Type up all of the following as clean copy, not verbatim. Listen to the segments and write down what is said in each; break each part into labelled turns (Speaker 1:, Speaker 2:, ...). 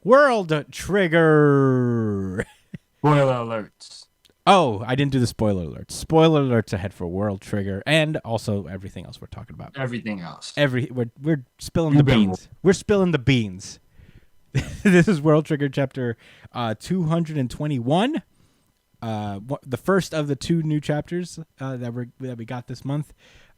Speaker 1: World Trigger.
Speaker 2: Spoiler alerts.
Speaker 1: Oh, I didn't do the spoiler alerts. Spoiler alerts ahead for World Trigger and also everything else we're talking about.
Speaker 2: Everything else.
Speaker 1: We're spilling the
Speaker 2: You've been
Speaker 1: beans. We're spilling the beans. This is World Trigger chapter 221. The first of the two new chapters that we got this month.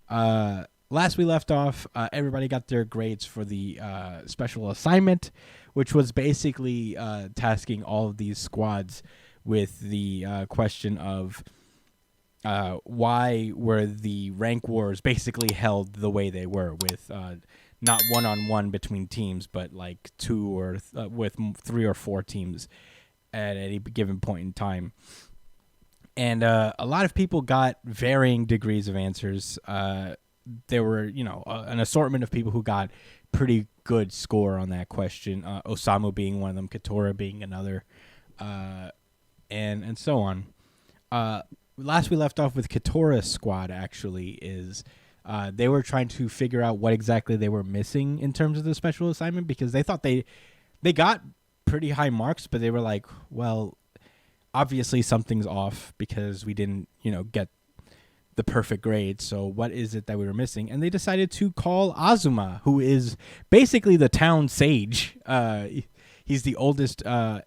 Speaker 1: Last we left off, everybody got their grades for the special assignment, which was basically tasking all of these squads with the question of why were the rank wars basically held the way they were, with not one-on-one between teams, but like two or with 3 or 4 teams at any given point in time. And a lot of people got varying degrees of answers. There were, an assortment of people who got pretty good score on that question. Osamu being one of them, Katora being another, and so on. Last we left off with Katora's squad, actually, is they were trying to figure out what exactly they were missing in terms of the special assignment, because they thought they got pretty high marks, but they were like, well, obviously something's off because we didn't, get the perfect grade. So what is it that we were missing? And they decided to call Azuma, who is basically the town sage. He's the oldest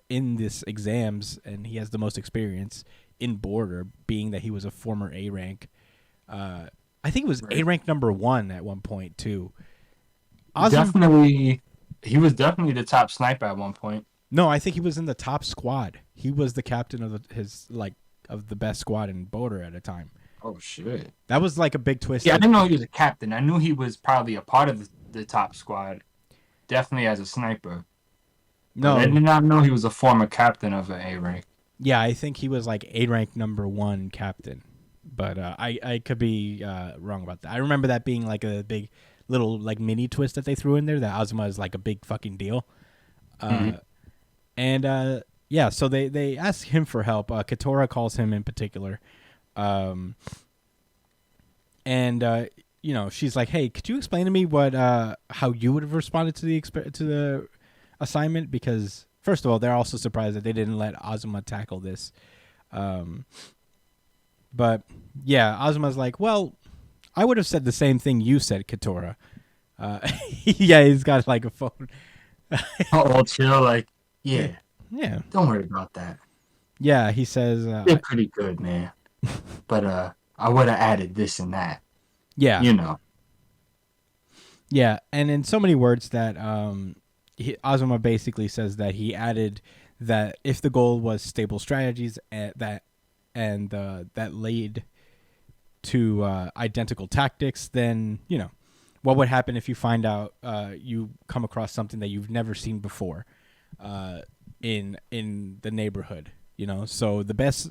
Speaker 1: in this exams, and he has the most experience in Border, being that he was a former A rank. I think it was A rank number 1 at one point too.
Speaker 2: He was definitely the top sniper at one point.
Speaker 1: No, I think he was in the top squad. He was the captain of of the best squad in Border at a time.
Speaker 2: Oh shit!
Speaker 1: That was like a big twist.
Speaker 2: Yeah, I didn't know he was a captain. I knew he was probably a part of the top squad, definitely as a sniper.
Speaker 1: No,
Speaker 2: but I did not know he was a former captain of an A rank.
Speaker 1: Yeah, I think he was like A rank number 1 captain, but I could be wrong about that. I remember that being like a big little like mini twist that they threw in there, that Azuma is like a big fucking deal. And yeah, so they ask him for help. Katora calls him in particular, and she's like, "Hey, could you explain to me what how you would have responded to the assignment?" Because first of all, they're also surprised that they didn't let Azuma tackle this. But yeah, Azuma's like, "Well, I would have said the same thing you said, Katora." Yeah, he's got like a phone.
Speaker 2: Oh, chill, like, yeah. Don't worry about that.
Speaker 1: Yeah, he says
Speaker 2: they're pretty good, man. But I would have added this and that.
Speaker 1: Yeah. Yeah, and in so many words that Azuma basically says that he added that if the goal was stable strategies that lead to identical tactics, then what would happen if you find out you come across something that you've never seen before in the neighborhood. So the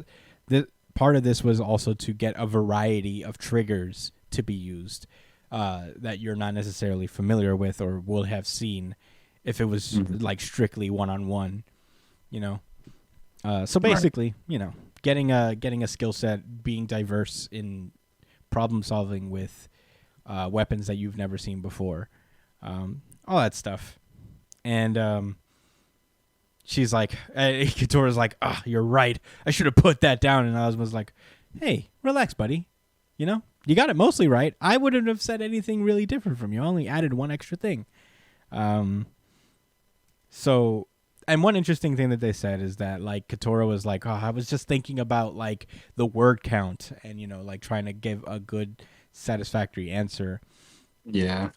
Speaker 1: part of this was also to get a variety of triggers to be used that you're not necessarily familiar with or would have seen if it was like strictly one-on-one. So basically, getting a skill set, being diverse in problem solving with weapons that you've never seen before, all that stuff. And she's like, Katora's like, you're right, I should have put that down. And Azuma's like, hey, relax, buddy. You got it mostly right. I wouldn't have said anything really different from you. I only added one extra thing. So, and one interesting thing that they said is that like Katora was like, I was just thinking about like the word count and like trying to give a good satisfactory answer.
Speaker 2: Yeah.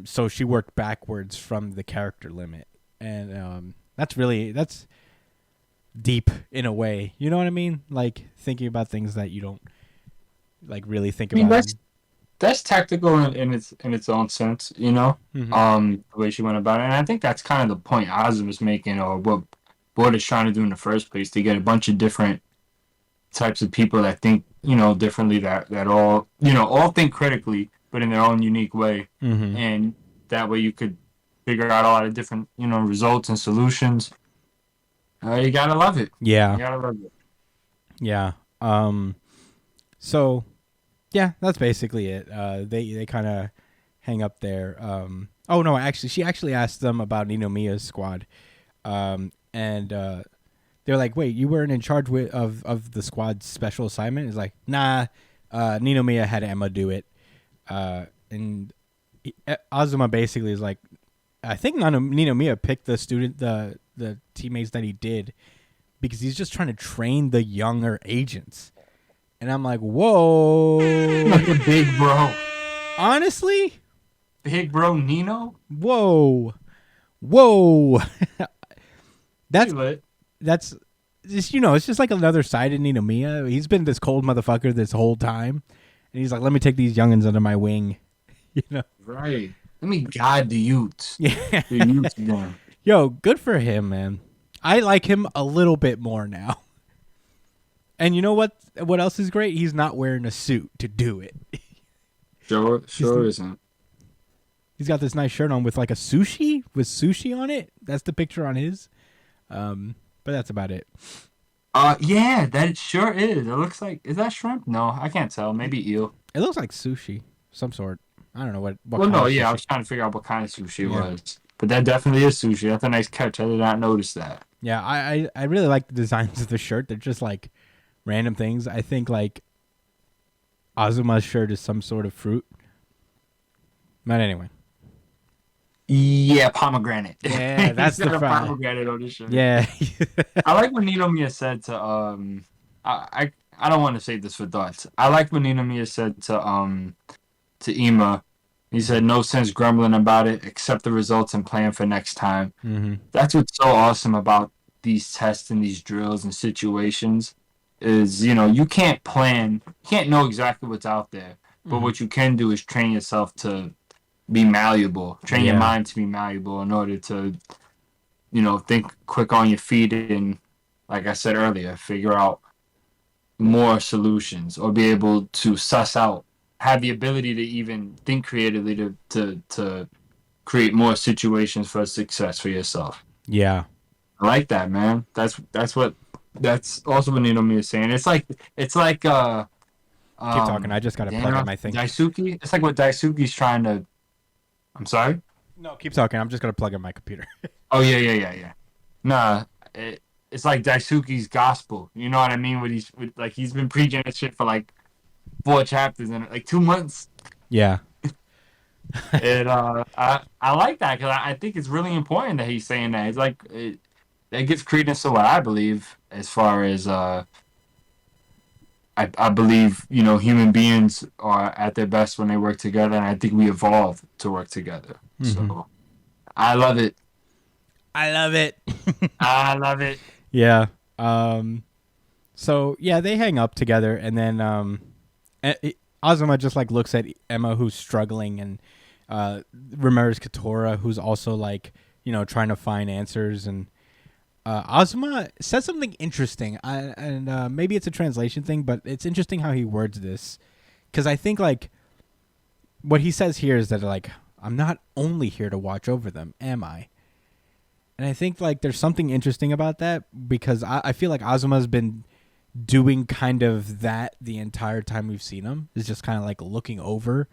Speaker 1: So she worked backwards from the character limit, and that's deep in a way. You know what I mean? Like thinking about things that you don't like really think about.
Speaker 2: That's tactical in its own sense, the way she went about it. And I think that's kind of the point Azuma's making, or what Border's trying to do in the first place, to get a bunch of different types of people that think, differently, that all, all think critically, but in their own unique way. And that way you could figure out a lot of different, results and solutions. You gotta love it.
Speaker 1: Yeah.
Speaker 2: You gotta love it.
Speaker 1: Yeah. So, yeah, that's basically it. They kind of hang up there. Oh no, actually, she actually asked them about Ninomiya's squad, And they're like, "Wait, you weren't in charge of the squad's special assignment?" He's like, "Nah, Ninomiya had Emma do it." And Azuma basically is like, I think Ninomiya picked the teammates that he did because he's just trying to train the younger agents. And I'm like, whoa.
Speaker 2: Like a big bro.
Speaker 1: Honestly?
Speaker 2: Big bro Nino?
Speaker 1: Whoa. Whoa. that's
Speaker 2: lit.
Speaker 1: that's just, it's just like another side of Ninomiya. He's been this cold motherfucker this whole time. And he's like, let me take these youngins under my wing.
Speaker 2: Right. Let me guide the youths.
Speaker 1: Yeah.
Speaker 2: The youths again.
Speaker 1: Yo, good for him, man. I like him a little bit more now. And you know what? What else is great? He's not wearing a suit to do it.
Speaker 2: Sure isn't.
Speaker 1: He's got this nice shirt on with like a sushi with sushi on it. That's the picture on his. But that's about it.
Speaker 2: Yeah, that sure is. It looks like, is that shrimp? No, I can't tell. Maybe eel.
Speaker 1: It looks like sushi, some sort. I don't know what.
Speaker 2: Well,
Speaker 1: kind
Speaker 2: no,
Speaker 1: of
Speaker 2: yeah,
Speaker 1: sushi.
Speaker 2: I was trying to figure out what kind of sushi it was. But that definitely is sushi. That's a nice catch. I did not notice that.
Speaker 1: Yeah, I really like the designs of the shirt. They're just like random things. I think like Azuma's shirt is some sort of fruit. But anyway.
Speaker 2: Yeah, pomegranate.
Speaker 1: Yeah, that's
Speaker 2: He's got
Speaker 1: the
Speaker 2: a pomegranate on his shirt.
Speaker 1: Yeah.
Speaker 2: I like what Ninomiya said to I don't want to say this for thoughts. I like what Ninomiya said to Ima. He said, "No sense grumbling about it. Accept the results and plan for next time."
Speaker 1: Mm-hmm.
Speaker 2: That's what's so awesome about these tests and these drills and situations is, you can't plan, you can't know exactly what's out there, but what you can do is train yourself to be malleable, train your mind to be malleable in order to, think quick on your feet and, like I said earlier, figure out more solutions or be able to suss out, have the ability to even think creatively to create more situations for success for yourself.
Speaker 1: Yeah.
Speaker 2: I like that, man. That's also what Ninomiya is saying. It's like
Speaker 1: Keep talking. I just got to plug in my thing.
Speaker 2: Daisuke. It's like what Daisuke's trying to. I'm sorry.
Speaker 1: No, keep talking. I'm just gonna plug in my computer.
Speaker 2: Oh yeah. Nah, it's like Daisuke's gospel. You know what I mean? He's been preaching that shit for like 4 chapters in like 2 months.
Speaker 1: Yeah.
Speaker 2: And I like that because I think it's really important that he's saying that. It's like that gives credence to what I believe as far as I believe human beings are at their best when they work together, and I think we evolved to work together.
Speaker 1: Mm-hmm.
Speaker 2: So I love it.
Speaker 1: I love it.
Speaker 2: I love it.
Speaker 1: Yeah. So yeah, they hang up together, and then Azuma just like looks at Emma, who's struggling, and remembers Katora, who's also like trying to find answers, and Azuma says something interesting, and maybe it's a translation thing, but it's interesting how he words this, because I think like what he says here is that like, I'm not only here to watch over them, am I? And I think like there's something interesting about that, because I feel like Azuma's been doing kind of that the entire time we've seen him, is just kind of like looking over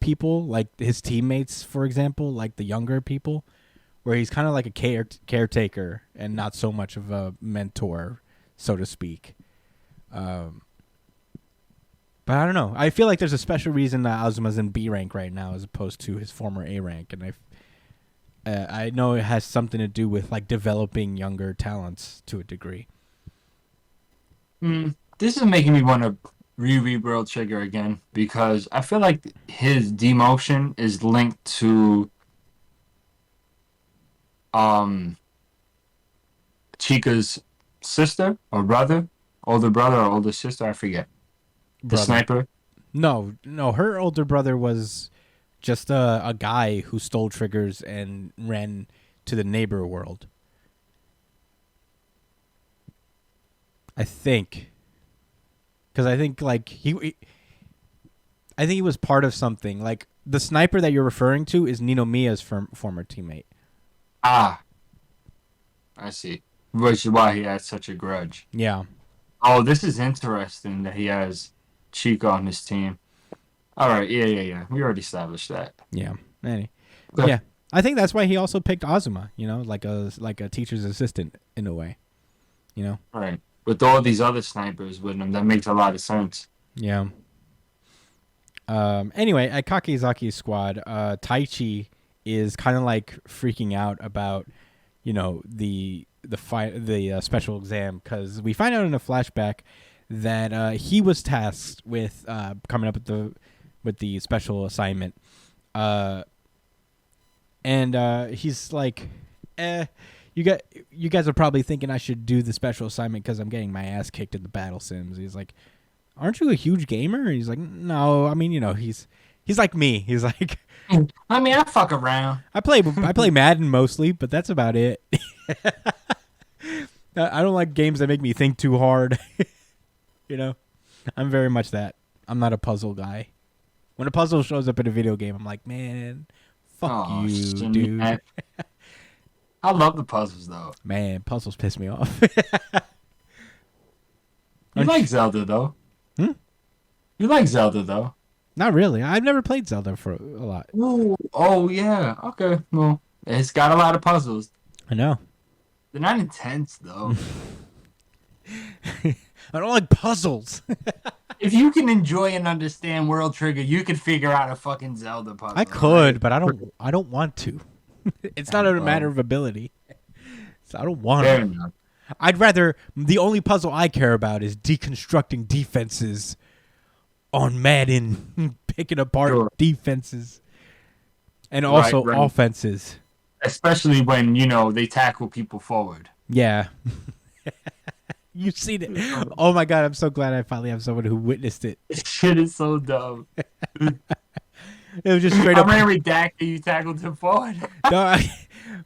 Speaker 1: people, like his teammates, for example, like the younger people, where he's kind of like a caretaker and not so much of a mentor, so to speak. But I don't know. I feel like there's a special reason that Azuma's in B rank right now as opposed to his former A rank, and I know it has something to do with like developing younger talents to a degree.
Speaker 2: This is making me want to reread World Trigger again, because I feel like his demotion is linked to Chica's sister or brother, older brother or older sister, I forget. The sniper?
Speaker 1: No, her older brother was just a guy who stole triggers and ran to the neighbor world. I think. Because I think like I think he was part of something. Like the sniper that you're referring to is Ninomiya's former teammate.
Speaker 2: Ah, I see. Which is why he has such a grudge.
Speaker 1: Yeah.
Speaker 2: Oh, this is interesting that he has Chica on his team. All right, yeah. We already established that.
Speaker 1: Yeah. Yeah. I think that's why he also picked Azuma. Like a teacher's assistant in a way.
Speaker 2: Right. With all these other snipers with him, that makes a lot of sense.
Speaker 1: Yeah. Anyway, at Kakezaki's squad, Taichi is kind of like freaking out about, the special exam, because we find out in a flashback that he was tasked with coming up with the special assignment, and he's like, You guys are probably thinking I should do the special assignment because I'm getting my ass kicked in the battle sims. He's like, aren't you a huge gamer? And he's like, no, I mean, he's like me. He's like,
Speaker 2: I mean, I fuck around.
Speaker 1: I play Madden mostly, but that's about it. I don't like games that make me think too hard. I'm very much that. I'm not a puzzle guy. When a puzzle shows up in a video game, I'm like, man, fuck you, dude.
Speaker 2: I love the puzzles, though.
Speaker 1: Man, puzzles piss me off.
Speaker 2: You like Zelda, though. You like Zelda, though.
Speaker 1: Not really. I've never played Zelda for a lot.
Speaker 2: Ooh, oh, yeah. Okay. Well, it's got a lot of puzzles.
Speaker 1: I know.
Speaker 2: They're not intense, though.
Speaker 1: I don't like puzzles.
Speaker 2: If you can enjoy and understand World Trigger, you could figure out a fucking Zelda puzzle.
Speaker 1: I could, right? But I don't want to. It's not a matter of ability. So I don't want to. I'd rather, the only puzzle I care about is deconstructing defenses on Madden, picking apart defenses, and also offenses.
Speaker 2: Especially when, they tackle people forward.
Speaker 1: Yeah. You've seen it. Oh my God, I'm so glad I finally have someone who witnessed it.
Speaker 2: Shit is so dumb.
Speaker 1: It was just straight up.
Speaker 2: How many redacted you tackled him forward?
Speaker 1: No,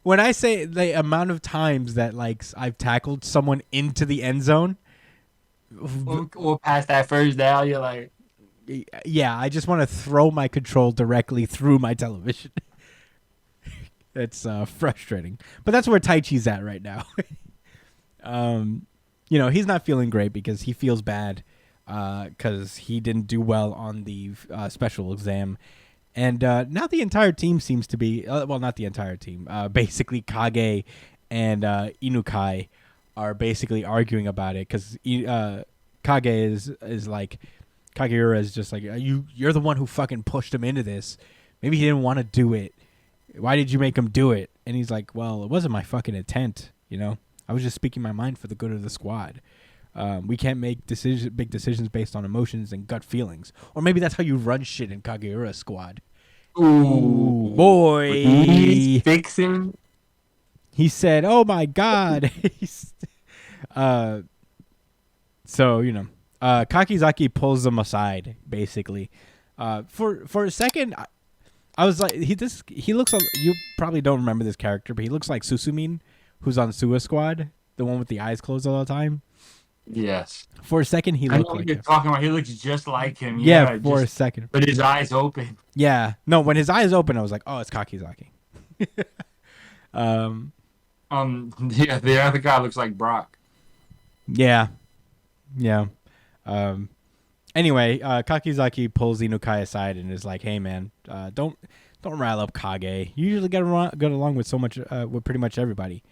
Speaker 1: when I say the amount of times that I've tackled someone into the end zone,
Speaker 2: or past that first down, you're like,
Speaker 1: yeah, I just want to throw my control directly through my television. It's frustrating, but that's where Taichi's at right now. He's not feeling great because he feels bad because he didn't do well on the special exam. And now the entire team seems to be, well, not the entire team. Basically, Kage and Inukai are basically arguing about it because Kage is like, Kageura is just like, you're the one who fucking pushed him into this. Maybe he didn't want to do it. Why did you make him do it? And he's like, well, it wasn't my fucking intent, I was just speaking my mind for the good of the squad. We can't make big decisions based on emotions and gut feelings. Or maybe that's how you run shit in Kageura's squad.
Speaker 2: Ooh,
Speaker 1: boy.
Speaker 2: He's fixing.
Speaker 1: He said, oh my God. Kakizaki pulls him aside, basically. For a second, I was like, he looks, you probably don't remember this character, but he looks like Susumin, who's on Suwa Squad, the one with the eyes closed all the time.
Speaker 2: Yes.
Speaker 1: For a second, he looked like him. I know
Speaker 2: what you're talking about. He looks just like him.
Speaker 1: Yeah, for a second.
Speaker 2: But his eyes open.
Speaker 1: Yeah. No, when his eyes open, I was like, oh, it's Kakizaki.
Speaker 2: Yeah, the other guy looks like Brock.
Speaker 1: Yeah. Yeah. Anyway, Kakizaki pulls Inukai aside and is like, hey, man, don't rile up Kage. You usually get along with with pretty much everybody.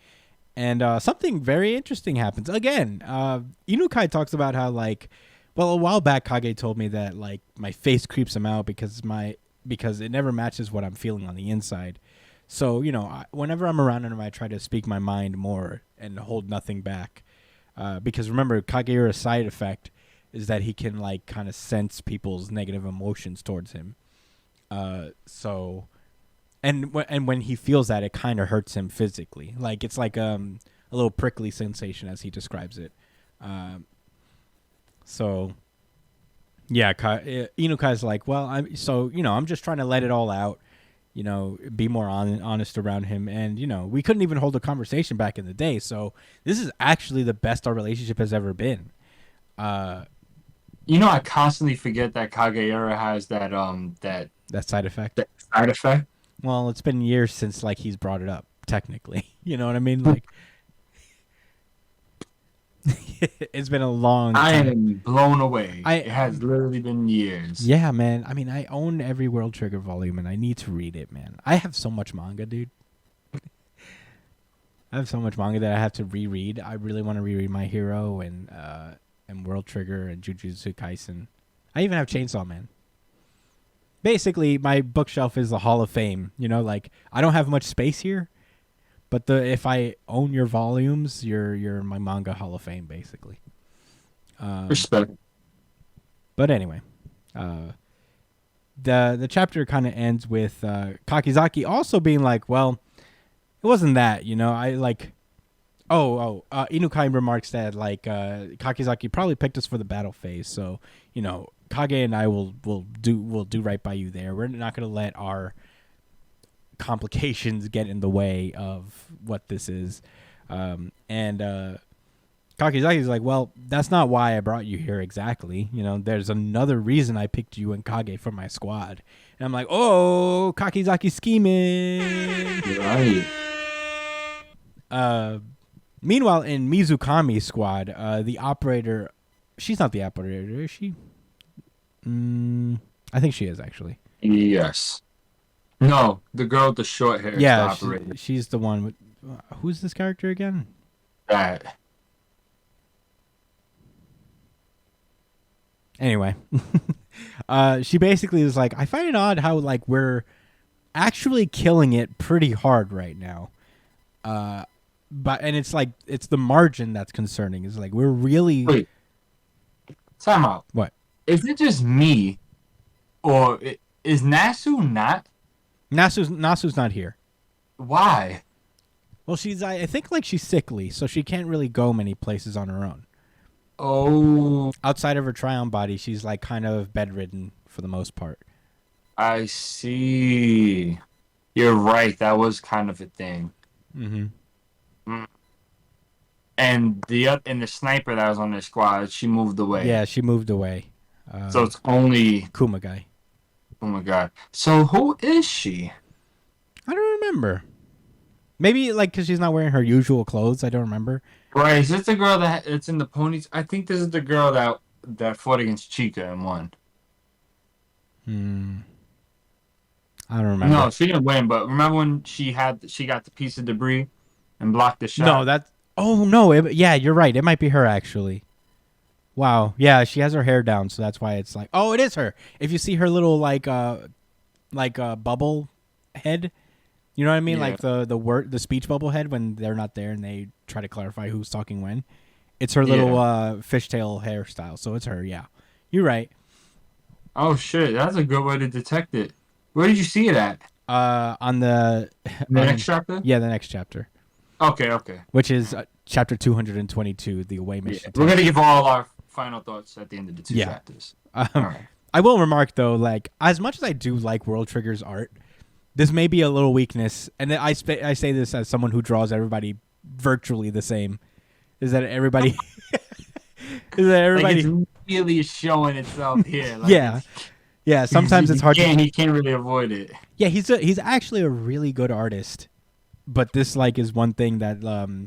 Speaker 1: And something very interesting happens. Again, Inukai talks about how, a while back, Kage told me that, my face creeps him out because it never matches what I'm feeling on the inside. So, whenever I'm around him, I try to speak my mind more and hold nothing back. Because remember, Kageura's side effect is that he can, kind of sense people's negative emotions towards him. And when he feels that, it kind of hurts him physically. It's like a little prickly sensation, as he describes it. Inukai's like, well, I'm just trying to let it all out, be more honest around him. And, we couldn't even hold a conversation back in the day. So this is actually the best our relationship has ever been.
Speaker 2: I constantly forget that Kageura has that
Speaker 1: side effect.
Speaker 2: That side effect.
Speaker 1: Well, it's been years since he's brought it up. Technically, you know what I mean. It's been a long
Speaker 2: I
Speaker 1: time.
Speaker 2: am blown away.
Speaker 1: I
Speaker 2: It has literally been years.
Speaker 1: Yeah, man. I mean, I own every World Trigger volume, and I need to read it, man. I have so much manga, dude. I have so much manga that I have to reread. I really want to reread My Hero and World Trigger and Jujutsu Kaisen. I even have Chainsaw Man. Basically, my bookshelf is the Hall of Fame. You know, like I don't have much space here, but if I own your volumes, you're my manga Hall of Fame, basically.
Speaker 2: Respect.
Speaker 1: But anyway, the chapter kind of ends with Kakizaki also being like, well, it wasn't that, you know. I like, Inukai remarks that like Kakizaki probably picked us for the battle phase, so you know, Kage and I will do right by you there. We're not gonna let our complications get in the way of what this is, and Kakizaki's like, well, that's not why I brought you here exactly. You know, there's another reason I picked you and Kage for my squad. And I'm like, oh, Kakizaki scheming.
Speaker 2: Right.
Speaker 1: Meanwhile, in Mizukami's squad, the operator, she's not the operator, is she? I think she is, actually.
Speaker 2: Yes. No, the girl with the short hair is the operator.
Speaker 1: She's the one with... who's this character again?
Speaker 2: That.
Speaker 1: Anyway, she basically is like, I find it odd how like we're actually killing it pretty hard right now. But it's like it's the margin that's concerning. It's like we're really
Speaker 2: Wait. Time out.
Speaker 1: What?
Speaker 2: Is it just me, or is Nasu not?
Speaker 1: Nasu's not here.
Speaker 2: Why?
Speaker 1: Well, I think like she's sickly, so she can't really go many places on her own.
Speaker 2: Oh.
Speaker 1: Outside of her Trion body, she's like kind of bedridden for the most part.
Speaker 2: I see. You're right. That was kind of a thing.
Speaker 1: Mm-hmm.
Speaker 2: And the sniper that was on their squad, she moved away.
Speaker 1: Yeah, she moved away.
Speaker 2: So it's only
Speaker 1: Kumagai.
Speaker 2: Oh my god. So who is she?
Speaker 1: I don't remember. Maybe like because she's not wearing her usual clothes. I don't remember.
Speaker 2: Right, is this the girl it's in the ponies? I think this is the girl that fought against Chica and won.
Speaker 1: I don't remember.
Speaker 2: No, she didn't win, but remember when she got the piece of debris and blocked the shot?
Speaker 1: No, that's... Oh, no. Yeah, you're right. It might be her, actually. Wow. Yeah, she has her hair down, so that's why it's like... Oh, it is her. If you see her little, like bubble head... You know what I mean?
Speaker 2: Yeah.
Speaker 1: Like the speech bubble head when they're not there and they try to clarify who's talking when. It's her little fishtail hairstyle, so it's her, yeah. You're right.
Speaker 2: Oh, shit. That's a good way to detect it. Where did you see it at?
Speaker 1: On the
Speaker 2: next chapter?
Speaker 1: Yeah, the next chapter.
Speaker 2: Okay.
Speaker 1: Which is chapter 222, the away mission.
Speaker 2: We're going to give all our final thoughts at the end of the two chapters. All right.
Speaker 1: I will remark, though, like, as much as I do like World Trigger's art, this may be a little weakness, and I say this as someone who draws everybody virtually the same, is that everybody...
Speaker 2: Like it's really showing itself here. Like
Speaker 1: yeah. Sometimes it's hard.
Speaker 2: He can't really avoid it.
Speaker 1: Yeah, he's actually a really good artist, but this like is one thing that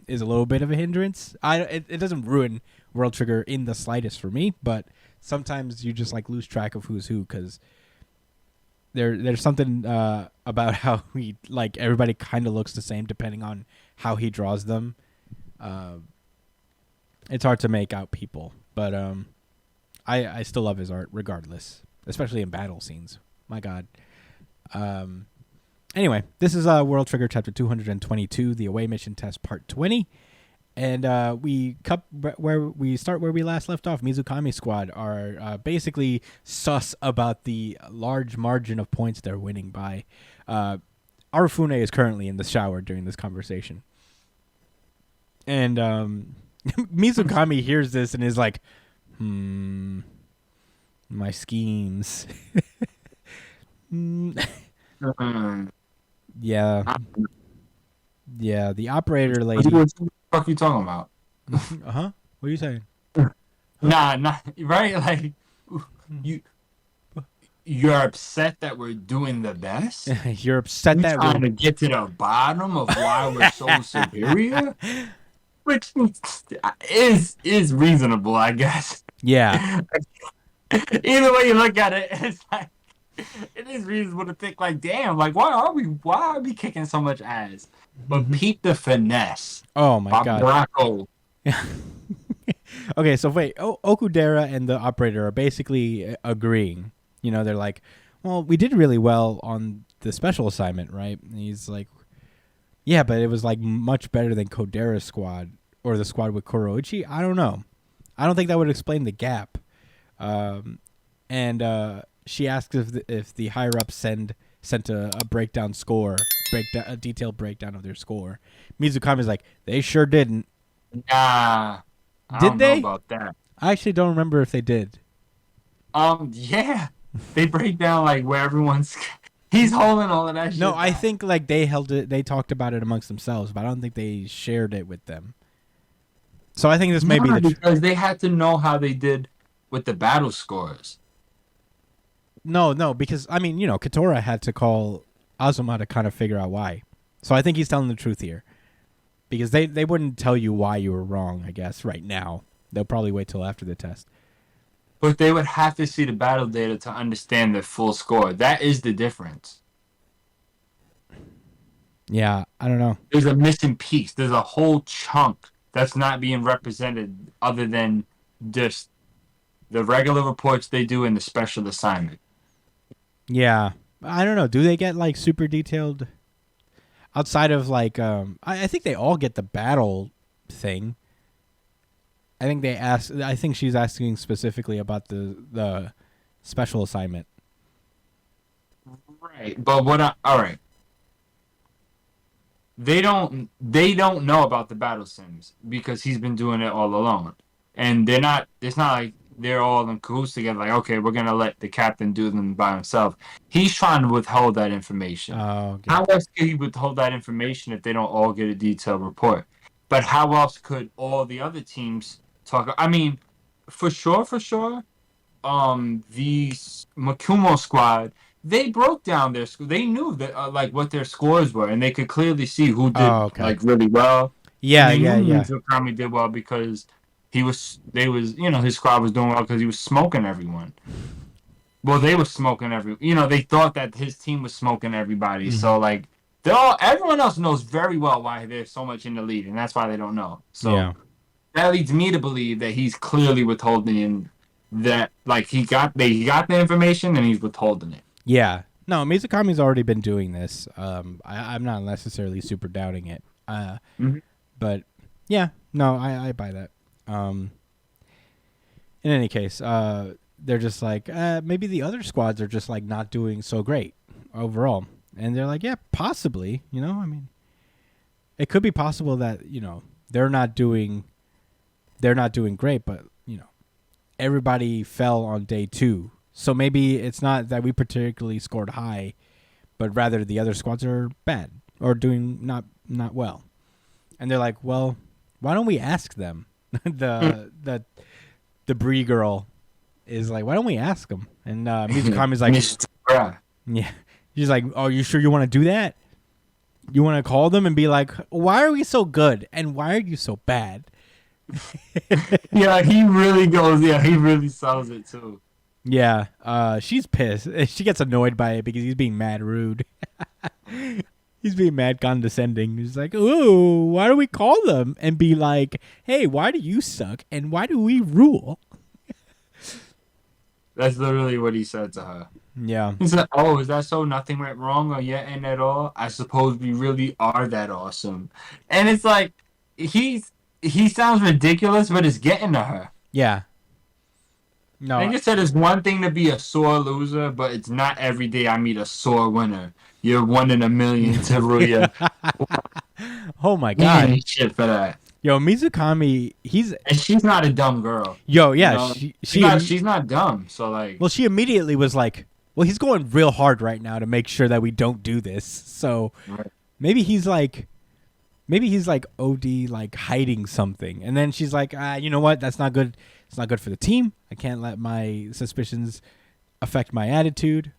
Speaker 1: is a little bit of a hindrance. It doesn't ruin World Trigger in the slightest for me, but sometimes you just like lose track of who's who because there's something about how he like everybody kind of looks the same depending on how he draws them. It's hard to make out people, but I still love his art regardless, especially in battle scenes. My God. Anyway, this is World Trigger Chapter 222, the Away Mission Test Part 20. And we start where we last left off. Mizukami squad are basically sus about the large margin of points they're winning by. Arufune is currently in the shower during this conversation. And Mizukami hears this and is like, my schemes. Yeah. Yeah, the operator lady.
Speaker 2: What the fuck are you talking about?
Speaker 1: Uh-huh. What are you saying?
Speaker 2: Nah, right? Like, you're upset that we're doing the best?
Speaker 1: You're upset that
Speaker 2: we're trying to get to the bottom of why we're so superior? which is reasonable, I guess.
Speaker 1: Yeah.
Speaker 2: Either way you look at it, it's like it is reasonable to think like, damn, like why are we kicking so much ass? But
Speaker 1: Hmm.
Speaker 2: peep the finesse
Speaker 1: Oh my
Speaker 2: by
Speaker 1: god.
Speaker 2: Bracco.
Speaker 1: Okay, so wait, Okudera and the operator are basically agreeing. You know, they're like, well, we did really well on the special assignment, right? And he's like, yeah, but it was like much better than Kodera's squad or the squad with Kuroichi. I don't know. I don't think that would explain the gap. Um, and she asks if the higher ups sent a breakdown score, a detailed breakdown of their score. Mizukami's like, they sure didn't.
Speaker 2: Nah, I
Speaker 1: Did
Speaker 2: don't know
Speaker 1: they?
Speaker 2: about that.
Speaker 1: I actually don't remember if they did.
Speaker 2: Yeah, they break down like where everyone's. He's holding all of that
Speaker 1: No,
Speaker 2: shit
Speaker 1: I
Speaker 2: down.
Speaker 1: think like they held it. They talked about it amongst themselves, but I don't think they shared it with them. So I think this may be
Speaker 2: Nah,
Speaker 1: the.
Speaker 2: because they had to know how they did with the battle scores.
Speaker 1: No, because I mean, Katora had to call Azuma to kind of figure out why. So I think he's telling the truth here, because they wouldn't tell you why you were wrong. I guess right now they'll probably wait till after the test.
Speaker 2: But they would have to see the battle data to understand the full score. That is the difference.
Speaker 1: Yeah, I don't know.
Speaker 2: There's a missing piece. There's a whole chunk that's not being represented other than just the regular reports they do in the special assignment.
Speaker 1: Yeah, I don't know. Do they get like super detailed outside of like? I think they all get the battle thing. I think they ask. I think she's asking specifically about the special assignment.
Speaker 2: Right. But all right. They don't know about the battle sims because he's been doing it all alone. And it's not like they're all in cahoots together, like, okay, we're gonna let the captain do them by himself. He's trying to withhold that information.
Speaker 1: Oh, okay.
Speaker 2: How else could he withhold that information if they don't all get a detailed report? But how else could all the other teams talk? I mean, for sure, the Makumo squad, they broke down their score. They knew that like what their scores were, and they could clearly see who did
Speaker 1: Oh, okay.
Speaker 2: like really well. And
Speaker 1: Yeah,
Speaker 2: they
Speaker 1: yeah,
Speaker 2: knew
Speaker 1: yeah.
Speaker 2: Mizukami did well because his squad was doing well because he was smoking everyone. Well, they were smoking they thought that his team was smoking everybody.
Speaker 1: Hmm.
Speaker 2: So like everyone else knows very well why they're so much in the lead, and that's why they don't know. So
Speaker 1: Yeah,
Speaker 2: that leads me to believe that he's clearly withholding that, like he got the information and he's withholding it.
Speaker 1: yeah. No, Mizukami's already been doing this. I'm not necessarily super doubting it.
Speaker 2: Mhm.
Speaker 1: But yeah, no, I buy that. In any case, they're just like maybe the other squads are just like not doing so great overall, and they're like, yeah, possibly. I mean, it could be possible that they're not doing great, but everybody fell on day 2. So maybe it's not that we particularly scored high, but rather the other squads are bad or doing not well. And they're like, well, why don't we ask them? The Bree girl is like, why don't we ask them? And Mizukami's like,
Speaker 2: Bruh.
Speaker 1: yeah. She's like, oh, you sure you want to do that? You want to call them and be like, why are we so good and why are you so bad?
Speaker 2: Yeah, he really goes. Yeah, he really sells it too.
Speaker 1: Yeah, she's pissed. She gets annoyed by it because he's being mad rude. He's being mad condescending. He's like, ooh, why do we call them? And be like, hey, why do you suck? And why do we rule?
Speaker 2: That's literally what he said to her.
Speaker 1: Yeah.
Speaker 2: He said, "Oh, is that so? Nothing went wrong or yet in at all? I suppose we really are that awesome." And it's like he sounds ridiculous, but it's getting to her.
Speaker 1: Yeah. No.
Speaker 2: They just said it's one thing to be a sore loser, but it's not every day I meet a sore winner. You're one in a million, Teruya.
Speaker 1: Oh my
Speaker 2: He
Speaker 1: god.
Speaker 2: ain't shit for that.
Speaker 1: Yo, Mizukami, he's
Speaker 2: And she's not a dumb girl.
Speaker 1: yo, yeah,
Speaker 2: You know?
Speaker 1: she
Speaker 2: She's not dumb. So like,
Speaker 1: well, she immediately was like, well, he's going real hard right now to make sure that we don't do this. So
Speaker 2: right.
Speaker 1: maybe he's like OD like hiding something. And then she's like, you know what? That's not good. It's not good for the team. I can't let my suspicions affect my attitude.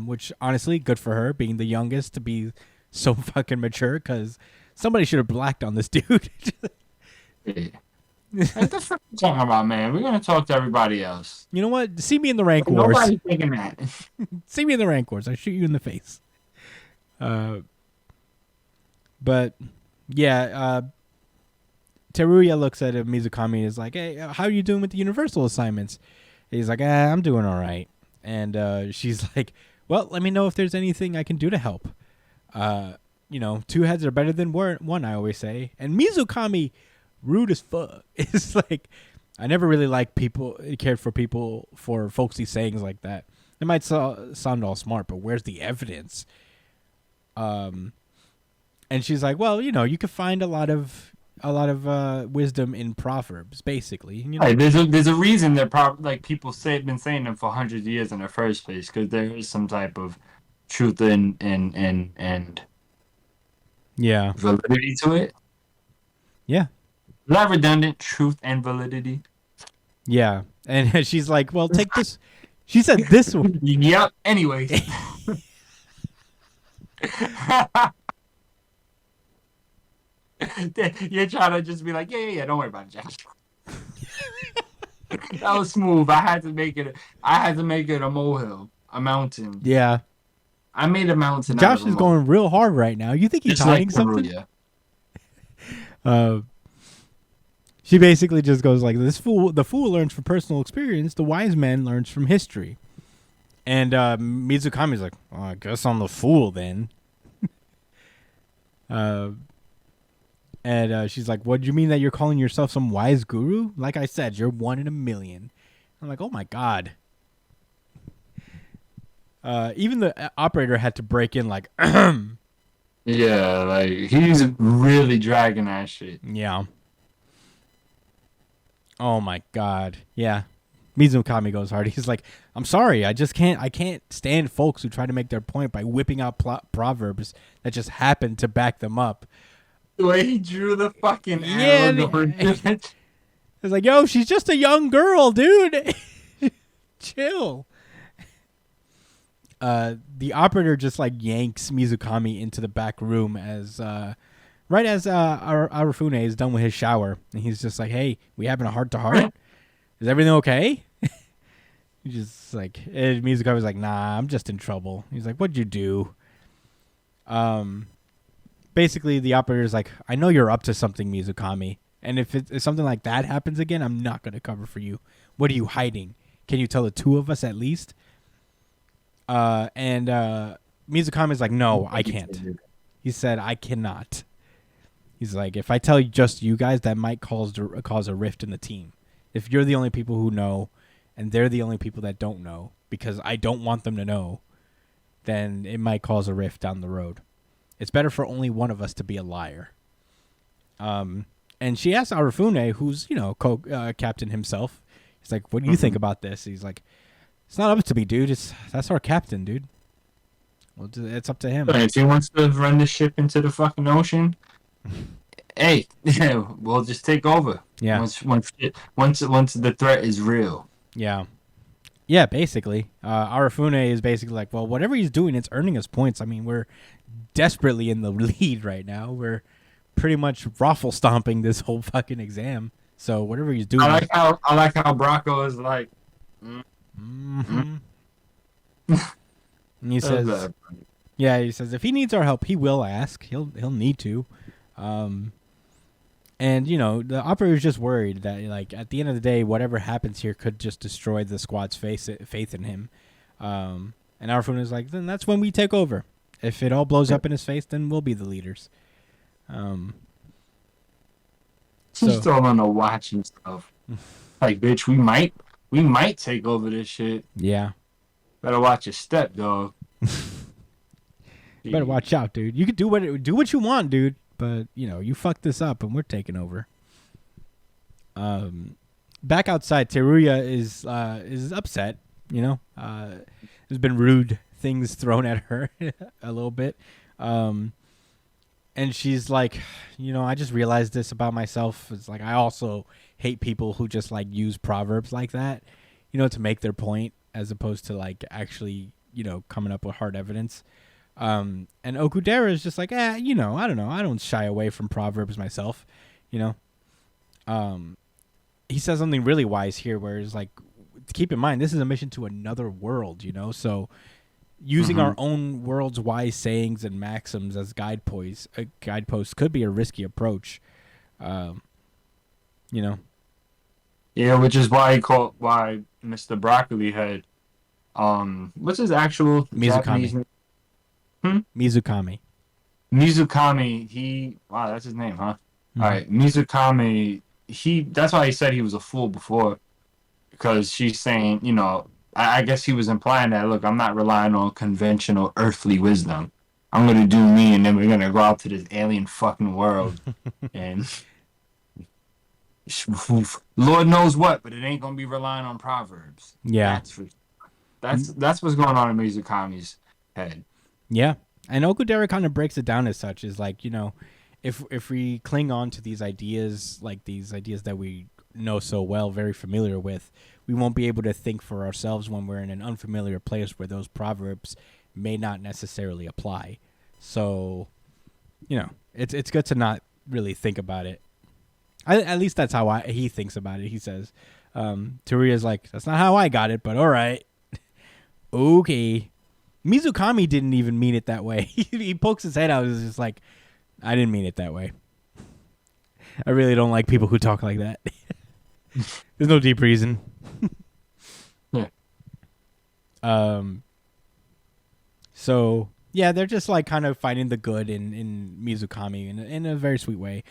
Speaker 1: Which honestly, good for her being the youngest to be so fucking mature, because somebody should have blacked on this dude.
Speaker 2: Yeah. What the fuck you talking about, man? We're gonna talk to everybody else.
Speaker 1: You know what? See me in the rank wars.
Speaker 2: Nobody's thinking that.
Speaker 1: See me in the rank wars. I shoot you in the face. But yeah, Teruya looks at Mizukami and is like, "Hey, how are you doing with the universal assignments?" And he's like, "I'm doing all right." And she's like, "Well, let me know if there's anything I can do to help." Two heads are better than one, I always say. And Mizukami, rude as fuck. It's like, I never really cared for folksy sayings like that. It might sound all smart, but where's the evidence? And she's like, well, you could find a lot of wisdom in proverbs, basically.
Speaker 2: Right, there's a reason they're like people been saying them for hundreds of years in the first place, because there is some type of truth and
Speaker 1: yeah,
Speaker 2: validity to it.
Speaker 1: Yeah.
Speaker 2: Not redundant, truth and validity.
Speaker 1: Yeah. And she's like, well, take this. She said this one.
Speaker 2: Yep. Anyways. You're trying to just be like, yeah, don't worry about it, Josh. That was smooth. I had to make it a molehill, a mountain.
Speaker 1: Yeah.
Speaker 2: I made a mountain.
Speaker 1: Josh is going real hard right now. You think he's hiding something? She basically just goes like, the fool learns from personal experience, the wise man learns from history. And Mizukami's like, well, I guess I'm the fool then. And she's like, what do you mean that you're calling yourself some wise guru? Like I said, you're one in a million. I'm like, oh my God. Even the operator had to break in like,
Speaker 2: yeah, like he's really dragging that shit.
Speaker 1: Yeah. Oh my God. Yeah. Mizukami goes hard. He's like, I'm sorry. I can't stand folks who try to make their point by whipping out proverbs that just happen to back them up.
Speaker 2: The way he drew the fucking arrow.
Speaker 1: It's like, yo, she's just a young girl, dude. Chill. The operator just like yanks Mizukami into the back room right as Arifune is done with his shower, and he's just like, hey, we having a heart-to-heart? Is everything okay? He's just like, and Mizukami's like, nah, I'm just in trouble. He's like, what'd you do? Basically, the operator's like, I know you're up to something, Mizukami, and if something like that happens again, I'm not going to cover for you. What are you hiding? Can you tell the two of us at least? And Mizukami's like, no, I can't. He said, I cannot. He's like, if I tell you just you guys, that might cause a rift in the team. If you're the only people who know, and they're the only people that don't know, because I don't want them to know, then it might cause a rift down the road. It's better for only one of us to be a liar. And she asked Arifune, who's, captain himself. He's like, what do you think about this? He's like, it's not up to me, dude. That's our captain, dude. Well, it's up to him.
Speaker 2: If he wants to run the ship into the fucking ocean, hey, we'll just take over.
Speaker 1: Yeah.
Speaker 2: Once the threat is real.
Speaker 1: Yeah. Yeah, basically. Arifune is basically like, well, whatever he's doing, it's earning us points. I mean, we're desperately in the lead right now. We're pretty much raffle stomping this whole fucking exam. So whatever he's doing.
Speaker 2: I like how Bracco is like.
Speaker 1: Mm-hmm. And he says, yeah, he says if he needs our help, he will ask. He'll need to. And the operator's just worried that like at the end of the day, whatever happens here could just destroy the squad's faith in him. And Arifune is like, then that's when we take over. If it all blows up in his face, then we'll be the leaders.
Speaker 2: She's still on the watch and stuff. Like, bitch, we might take over this shit.
Speaker 1: Yeah.
Speaker 2: Better watch your step, dog.
Speaker 1: Better watch out, dude. You can do what you want, dude. But you fucked this up, and we're taking over. Back outside, Teruya is upset. There's been rude things thrown at her a little bit, and she's like, I just realized this about myself. It's like I also hate people who just like use proverbs like that, to make their point as opposed to like actually, coming up with hard evidence. And Okudera is just like, I don't know. I don't shy away from proverbs myself, he says something really wise here, where it's like, keep in mind, this is a mission to another world, so using our own world's wise sayings and maxims as guideposts could be a risky approach.
Speaker 2: Yeah, which is why Mr. Broccoli had what's his actual Japanese name?
Speaker 1: Mizukami.
Speaker 2: Mizukami, wow, that's his name, huh? All right, Mizukami, that's why he said he was a fool before, because she's saying, I guess he was implying that, look, I'm not relying on conventional earthly wisdom. I'm going to do me, and then we're going to go out to this alien fucking world. And Lord knows what, but it ain't going to be relying on proverbs.
Speaker 1: Yeah.
Speaker 2: That's what's going on in Mizukami's head.
Speaker 1: Yeah. And Okudera kind of breaks it down as such, is like, if we cling on to these ideas, like these ideas that we know so well, very familiar with, we won't be able to think for ourselves when we're in an unfamiliar place where those proverbs may not necessarily apply. So, it's good to not really think about it. At least that's how he thinks about it. He says, Toriya's like, that's not how I got it, but all right. Okay. Mizukami didn't even mean it that way. He pokes his head out and is just like, I didn't mean it that way. I really don't like people who talk like that. There's no deep reason.
Speaker 2: Yeah.
Speaker 1: So, yeah, they're just like kind of finding the good in Mizukami in a very sweet way.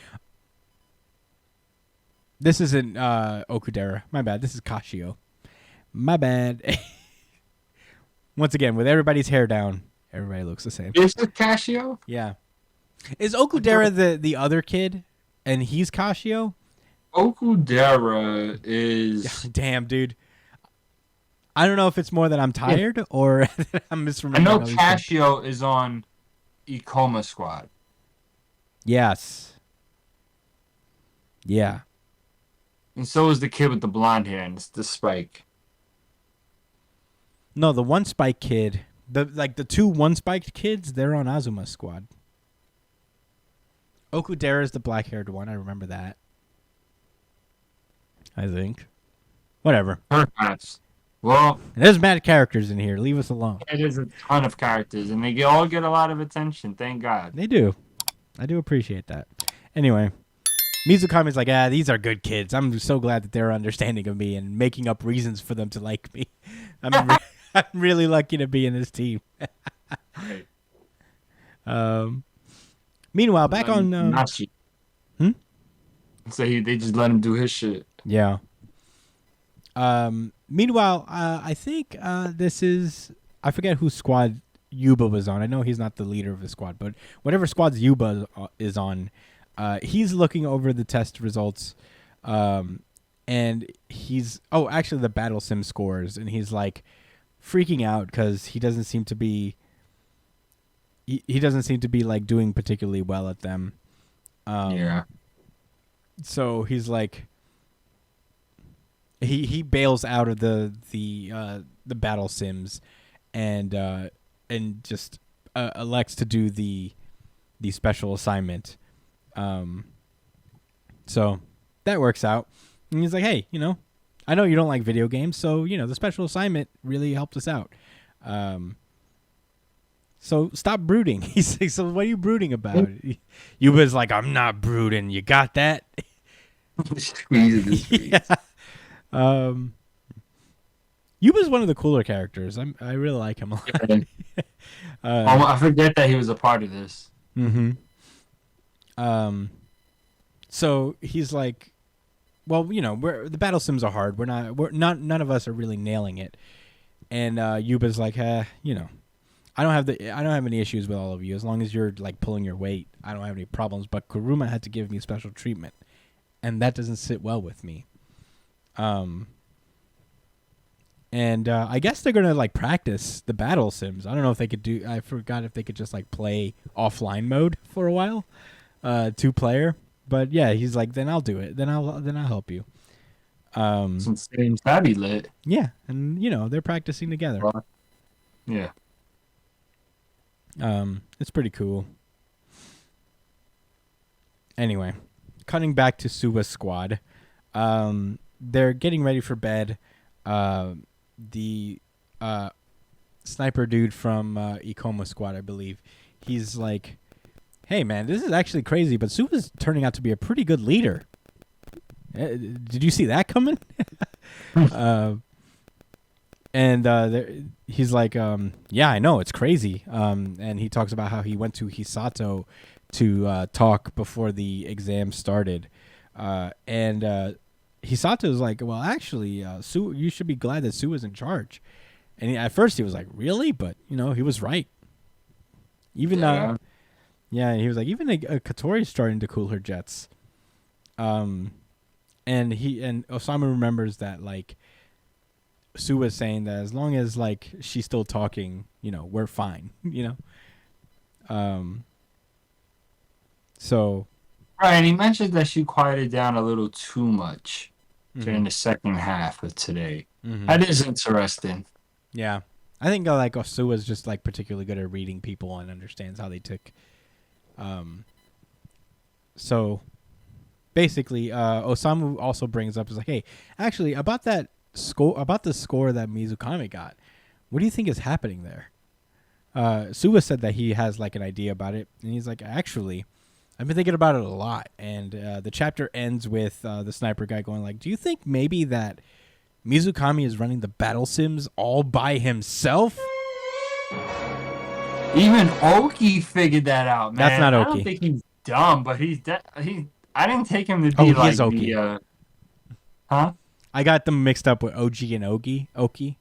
Speaker 1: This isn't Okudera. My bad. This is Kashio. My bad. Once again, with everybody's hair down, everybody looks the same.
Speaker 2: Is it Kashio?
Speaker 1: Yeah. Is Okudera the other kid, and he's Kashio?
Speaker 2: Okudera is...
Speaker 1: Damn, dude. I don't know if it's more that I'm tired or I'm misremembering.
Speaker 2: I know Kashio is on Ikoma Squad.
Speaker 1: Yes. Yeah.
Speaker 2: And so is the kid with the blonde hair and the spike.
Speaker 1: No, the one spike kid, the two one spiked kids, they're on Azuma's squad. Okudera is the black haired one. I remember that. I think. Whatever.
Speaker 2: Perhaps. Well,
Speaker 1: there's mad characters in here. Leave us alone.
Speaker 2: It is a ton of characters, and they all get a lot of attention. Thank God.
Speaker 1: They do. I do appreciate that. Anyway, Mizukami's like, these are good kids. I'm so glad that they're understanding of me and making up reasons for them to like me. I'm really lucky to be in this team. Meanwhile, back on...
Speaker 2: So they just let him do his shit.
Speaker 1: Yeah. Meanwhile, I think this is... I forget whose squad Yuba was on. I know he's not the leader of the squad, but whatever squad's Yuba is on, he's looking over the test results, and he's... Oh, actually, the battle sim scores, and he's like freaking out because he doesn't seem to be... He doesn't seem to be like doing particularly well at them.
Speaker 2: Yeah.
Speaker 1: So he's like... He bails out of the battle sims, and just elects to do the special assignment. So that works out. And he's like, hey, I know you don't like video games, so the special assignment really helped us out. So stop brooding. He's like, so what are you brooding about? Yuba's like, I'm not brooding. You got that?
Speaker 2: Yeah.
Speaker 1: Yuba's one of the cooler characters. I really like him a lot.
Speaker 2: I forget that he was a part of this.
Speaker 1: Mm-hmm. So he's like, well, the battle sims are hard. None of us are really nailing it. And Yuba's like, I don't have any issues with all of you as long as you're like pulling your weight. I don't have any problems. But Kuruma had to give me special treatment, and that doesn't sit well with me. And I guess they're gonna like practice the battle sims. I don't know if they could do. I forgot if they could just like play offline mode for a while, 2-player. But yeah, he's like, then I'll do it. Then I'll help you.
Speaker 2: Since Tabby lit.
Speaker 1: Yeah, and they're practicing together.
Speaker 2: Yeah.
Speaker 1: It's pretty cool. Anyway, cutting back to Suba's squad. They're getting ready for bed. The sniper dude from Ikoma Squad, I believe, he's like, "Hey man, this is actually crazy, but Suwa's turning out to be a pretty good leader. Did you see that coming?" uh, and he's like, "Yeah, I know, it's crazy." And he talks about how he went to Hisato to talk before the exam started, and Hisato was like, "Well, actually, Sue, you should be glad that Sue was in charge." And at first he was like, "Really?" But he was right. Even
Speaker 2: Yeah.
Speaker 1: yeah, he was like, even Katori's starting to cool her jets. And Osama remembers that like Sue was saying that as long as like she's still talking, we're fine. Um. So.
Speaker 2: Right, and he mentioned that she quieted down a little too much
Speaker 1: Mm-hmm.
Speaker 2: during the second half of today.
Speaker 1: Mm-hmm.
Speaker 2: That is interesting.
Speaker 1: Yeah, I think like Sue is just like particularly good at reading people and understands how they tick. Um. So basically, Osamu also brings up is like, hey, actually about that score, about the score that Mizukami got, what do you think is happening there? Suwa said that he has like an idea about it, and he's like, actually, I've been thinking about it a lot. And the chapter ends with the sniper guy going like, do you think maybe that Mizukami is running the battle sims all by himself?
Speaker 2: Even Oki figured that out,
Speaker 1: That's
Speaker 2: man.
Speaker 1: not
Speaker 2: I don't
Speaker 1: Oki.
Speaker 2: think he's dumb, but he. I didn't take him to
Speaker 1: Oh,
Speaker 2: be
Speaker 1: he is
Speaker 2: like
Speaker 1: Oki.
Speaker 2: the huh?
Speaker 1: I got them mixed up with OG and Ogi. Oki.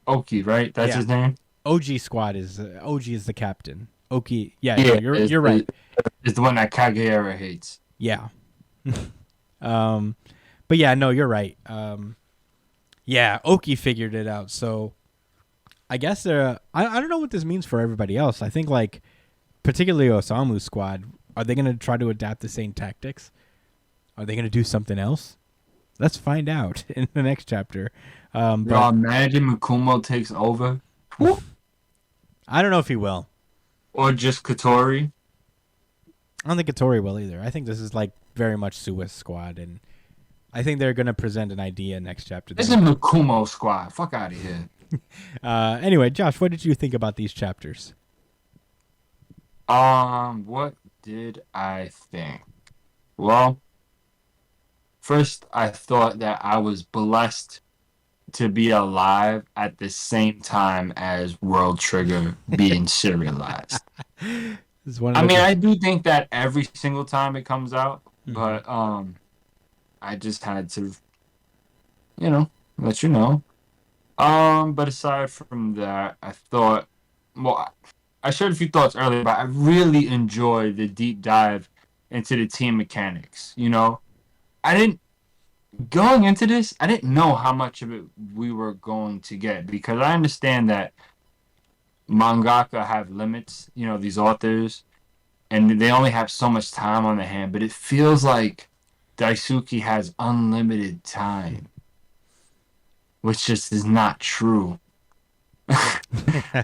Speaker 2: Oki, right? That's
Speaker 1: Yeah.
Speaker 2: his name.
Speaker 1: OG squad is OG is the captain. Oki. Yeah. No,
Speaker 2: Yeah,
Speaker 1: you're right.
Speaker 2: it's the one that Kageyara hates.
Speaker 1: Yeah. um, but yeah, no, you're right. Yeah, Oki figured it out. So I guess I don't know what this means for everybody else. I think like particularly Osamu's squad, are they going to try to adapt the same tactics? Are they going to do something else? Let's find out in the next chapter. But
Speaker 2: Imagine Makumo takes over. Whew.
Speaker 1: I don't know if he will.
Speaker 2: Or just Katori.
Speaker 1: I don't think Katori will either. I think this is like very much Suwa's squad, and I think they're going to present an idea next chapter.
Speaker 2: This is Makumo squad. Fuck out of here.
Speaker 1: Anyway, Josh, what did you think about these chapters?
Speaker 2: What did I think? Well, first I thought that I was blessed to be alive at the same time as World Trigger being serialized.
Speaker 1: This is one of
Speaker 2: I
Speaker 1: the
Speaker 2: mean, I do think that every single time it comes out,
Speaker 1: mm-hmm.
Speaker 2: but I just had to, let you know. But aside from that, I thought, well, I shared a few thoughts earlier, but I really enjoyed the deep dive into the team mechanics. I didn't going into this, I didn't know how much of it we were going to get because I understand that mangaka have limits, these authors, and they only have so much time on their hand, but it feels like Daisuke has unlimited time, which just is not true.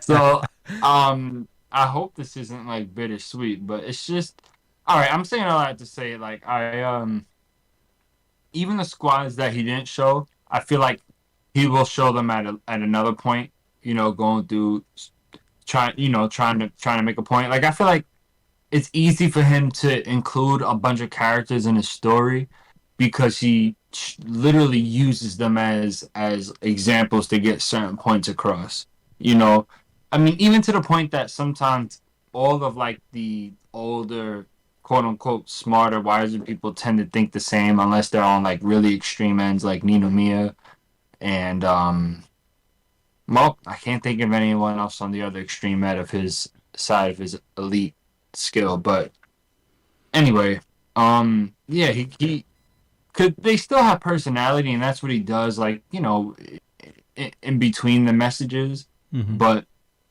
Speaker 2: So, I hope this isn't like bittersweet, but it's just all right. I'm saying all that to say, like, even the squads that he didn't show, I feel like he will show them at another point. Going through trying to make a point. Like I feel like it's easy for him to include a bunch of characters in his story because he literally uses them as examples to get certain points across. I mean, even to the point that sometimes all of like the older quote unquote smarter, wiser people tend to think the same unless they're on like really extreme ends like Ninomiya and well, I can't think of anyone else on the other extreme end of his side of his elite skill. But anyway, yeah, he could. They still have personality, and that's what he does. Like in between the messages,
Speaker 1: Mm-hmm.
Speaker 2: but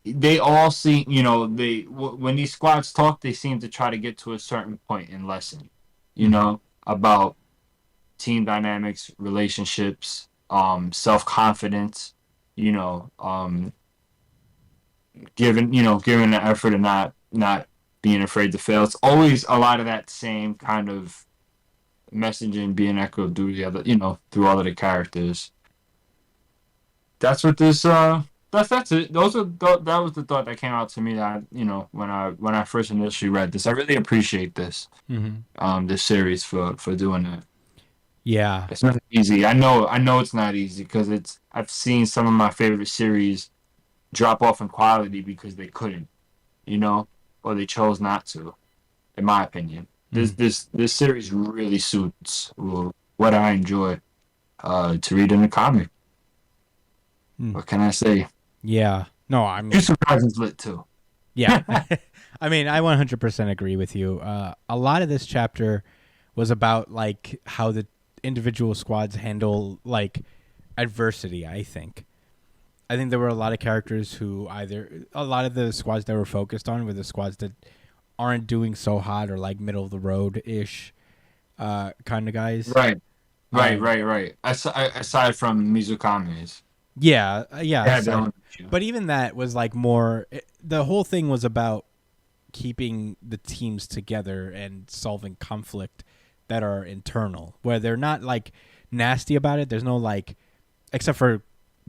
Speaker 2: they all seem, when these squads talk, they seem to try to get to a certain point in lesson, about team dynamics, relationships, self-confidence, you know, um, giving the effort and not being afraid to fail. It's always a lot of that same kind of messaging being echoed through the other, through all of the characters. That's what this that's it. That was the thought that came out to me that when I first initially read this. I really appreciate this this series for doing that.
Speaker 1: Yeah.
Speaker 2: It's not easy. I know it's not easy because I've seen some of my favorite series drop off in quality because they couldn't, or they chose not to, in my opinion. This series really suits what I enjoy to read in a comic. What can I say?
Speaker 1: Yeah. No, I mean,
Speaker 2: Jujutsu Kaisen's lit too.
Speaker 1: Yeah. I mean, I 100% agree with you. A lot of this chapter was about like how the individual squads handle like adversity, I think. I think there were a lot of characters who a lot of the squads that were focused on were the squads that aren't doing so hot or like middle of the road ish kind of guys.
Speaker 2: Right. Right. Aside from Mizukame's.
Speaker 1: Yeah.
Speaker 2: Yeah,
Speaker 1: but even that was like more. The whole thing was about keeping the teams together and solving conflict that are internal, where they're not like nasty about it. There's no like, except for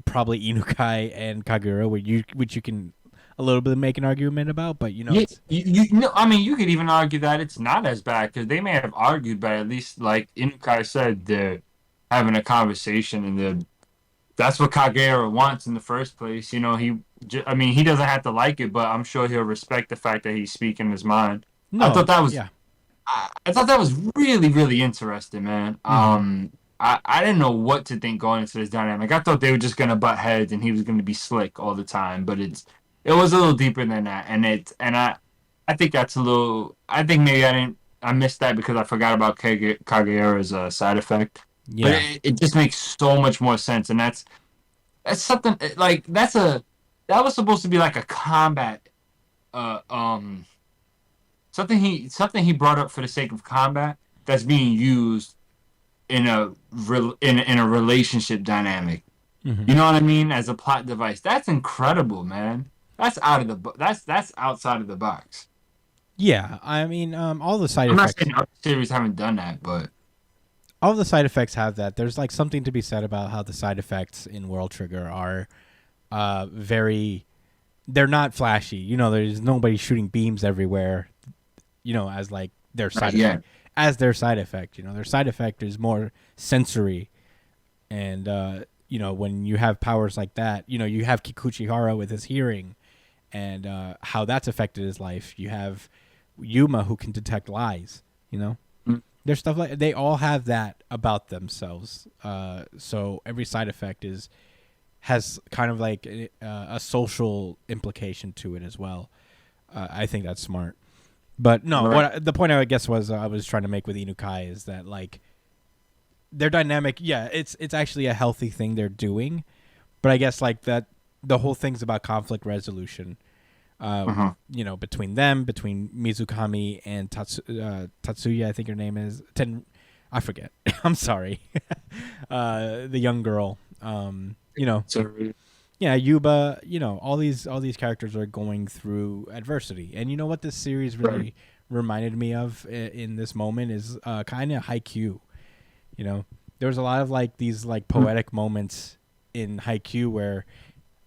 Speaker 1: probably Inukai and Kagura, which you can a little bit make an argument about, but
Speaker 2: I mean, you could even argue that it's not as bad because they may have argued, but at least like Inukai said, they're having a conversation and that's what Kagura wants in the first place. He doesn't have to like it, but I'm sure he'll respect the fact that he's speaking his mind.
Speaker 1: No,
Speaker 2: I thought that was
Speaker 1: yeah.
Speaker 2: I thought that was really, really interesting, man. I didn't know what to think going into this dynamic. I thought they were just gonna butt heads and he was gonna be slick all the time, but it was a little deeper than that, I think that's a little. I think maybe I missed that because I forgot about Kagura's side effect.
Speaker 1: Yeah.
Speaker 2: But it just makes so much more sense, and that's something like that was supposed to be like a combat, something he brought up for the sake of combat that's being used in a relationship dynamic. You know what I mean? As a plot device, that's incredible, man. That's that's outside of the box.
Speaker 1: Yeah, I mean, all the side
Speaker 2: I'm
Speaker 1: effects.
Speaker 2: not saying other series haven't done that, but
Speaker 1: all the side effects have that. There's like something to be said about how the side effects in World Trigger are very. They're not flashy. There's nobody shooting beams everywhere. As like their side effect. As their side effect. Their side effect is more sensory, and when you have powers like that, you have Kikuchihara with his hearing, and how that's affected his life. You have Yuma who can detect lies. There's stuff like they all have that about themselves. So every side effect has kind of like a social implication to it as well. I think that's smart. But no,
Speaker 2: right.
Speaker 1: the point I guess was I was trying to make with Inukai is that like their dynamic. Yeah, it's actually a healthy thing they're doing, but I guess like that the whole thing's about conflict resolution. Between Mizukami and Tatsuya, I think her name is I forget. I'm sorry. The young girl. Yeah, Yuba. All these characters are going through adversity, and you know what this series really reminded me of in this moment is kind of Haikyuu. There was a lot of like these like poetic moments in Haikyuu where.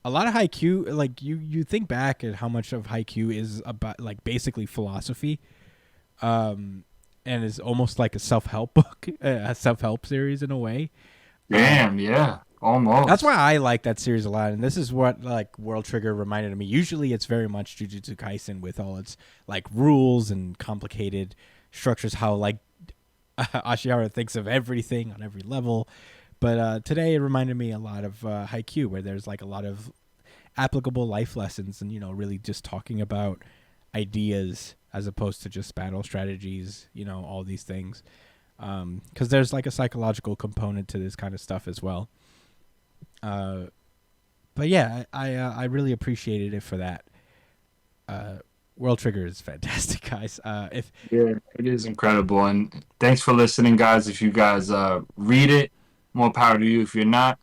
Speaker 1: A lot of Haikyuu, like you think back at how much of Haikyuu is about like basically philosophy, and is almost like a self-help book, a self-help series in a way.
Speaker 2: Damn, yeah, almost.
Speaker 1: That's why I like that series a lot, and this is what like World Trigger reminded me. Usually, it's very much Jujutsu Kaisen with all its like rules and complicated structures. How like Ashihara thinks of everything on every level. But today it reminded me a lot of Haikyuu, where there's like a lot of applicable life lessons and, really just talking about ideas as opposed to just battle strategies, all these things. Because there's like a psychological component to this kind of stuff as well. But yeah, I really appreciated it for that. World Trigger is fantastic, guys. Yeah,
Speaker 2: it is incredible. And thanks for listening, guys. If you guys read it, more power to you. If you're not,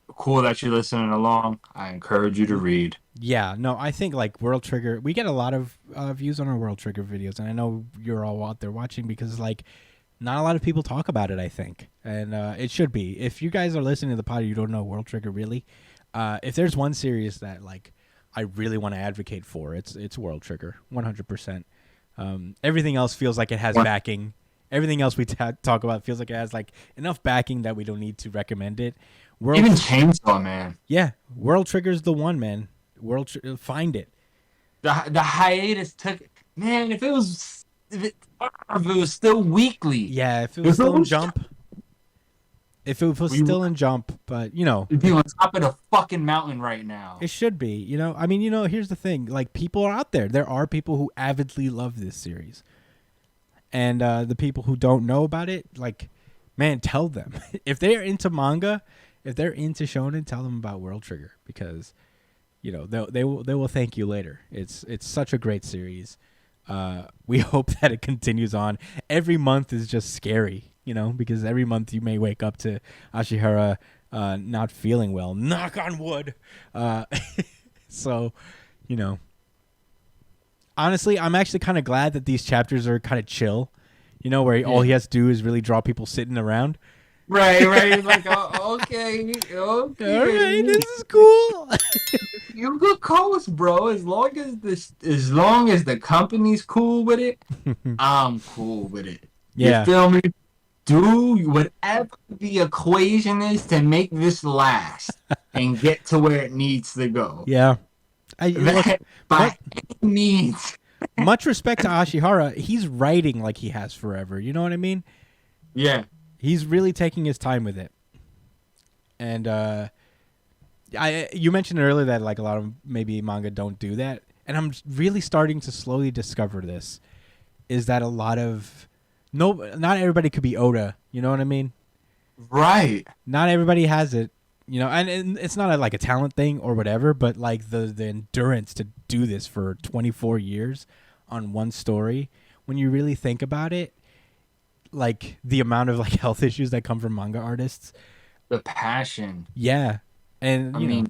Speaker 2: cool that you're listening along. I encourage you to read.
Speaker 1: Yeah, no, I think like World Trigger, we get a lot of views on our World Trigger videos, and I know you're all out there watching because like Not a lot of people talk about it, I think, and it should be. If you guys are listening to the pod, you don't know World Trigger really. If there's one series that like I really want to advocate for, it's World Trigger, 100%. Everything else feels like it has backing. Everything else we talk about feels like it has like enough backing that we don't need to recommend it.
Speaker 2: Even Chainsaw Man.
Speaker 1: Yeah, World Trigger's the one, man. Find it.
Speaker 2: The hiatus took, man. If it was still weekly.
Speaker 1: Yeah, if it was still in Jump. If it was still in Jump, but you know,
Speaker 2: it'd be on top of the fucking mountain right now.
Speaker 1: It should be, you know. I mean, you know, here's the thing: like, people are out there. There are people who avidly love this series, and the people who don't know about it, like, man, tell them. If they're into manga, if they're into shonen, tell them about World Trigger, because, you know, they will thank you later. It's such a great series. We hope that it continues on. Every month is just scary, you know, because every month you may wake up to Ashihara not feeling well. Knock on wood. So, you know, honestly, I'm actually kind of glad that these chapters are kind of chill, you know, where all he has to do is really draw people sitting around.
Speaker 2: Right. Like, okay.
Speaker 1: All right, this is cool.
Speaker 2: You good calls, bro. As long as the company's cool with it, I'm cool with it.
Speaker 1: Yeah.
Speaker 2: You feel me? Do whatever the equation is to make this last and get to where it needs to go.
Speaker 1: Yeah.
Speaker 2: By any means.
Speaker 1: Much respect to Ashihara. He's writing like he has forever. You know what I mean?
Speaker 2: Yeah.
Speaker 1: He's really taking his time with it. And you mentioned earlier that like a lot of maybe manga don't do that. And I'm really starting to slowly discover this. Is that a lot of... not everybody could be Oda. You know what I mean?
Speaker 2: Right.
Speaker 1: Not everybody has it. You know, and it's not like a talent thing or whatever, but like the endurance to do this for 24 years on one story, when you really think about it, like the amount of like health issues that come from manga artists,
Speaker 2: the passion.
Speaker 1: Yeah. And you know,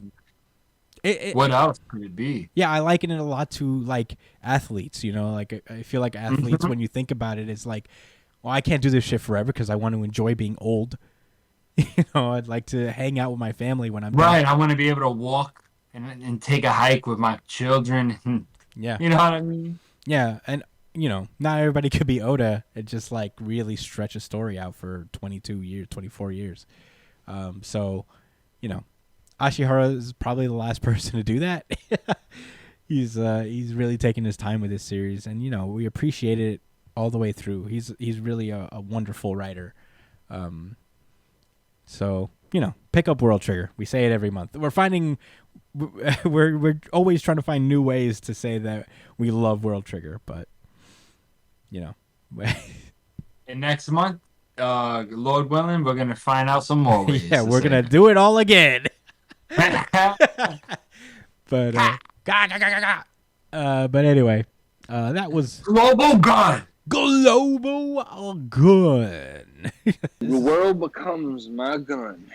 Speaker 2: what else could it be?
Speaker 1: Yeah, I liken it a lot to like athletes, you know, like I feel like athletes, when you think about it, it's like, well, I can't do this shit forever because I want to enjoy being old. You know, I'd like to hang out with my family when I'm
Speaker 2: right. I want to be able to walk and take a hike with my children.
Speaker 1: Yeah.
Speaker 2: You know what I mean?
Speaker 1: Yeah. And, you know, not everybody could be Oda. It just like really stretch a story out for 22 years, 24 years. So, you know, Ashihara is probably the last person to do that. He's really taking his time with this series, and you know, we appreciate it all the way through. He's really a wonderful writer. So, you know, pick up World Trigger. We say it every month. We're always trying to find new ways to say that we love World Trigger, but you know.
Speaker 2: And next month, Lord willing, we're gonna find out some more ways.
Speaker 1: Yeah, we're gonna do it all again. But anyway, that was
Speaker 2: Global Gun.
Speaker 1: Global Gun.
Speaker 3: The world becomes my gun.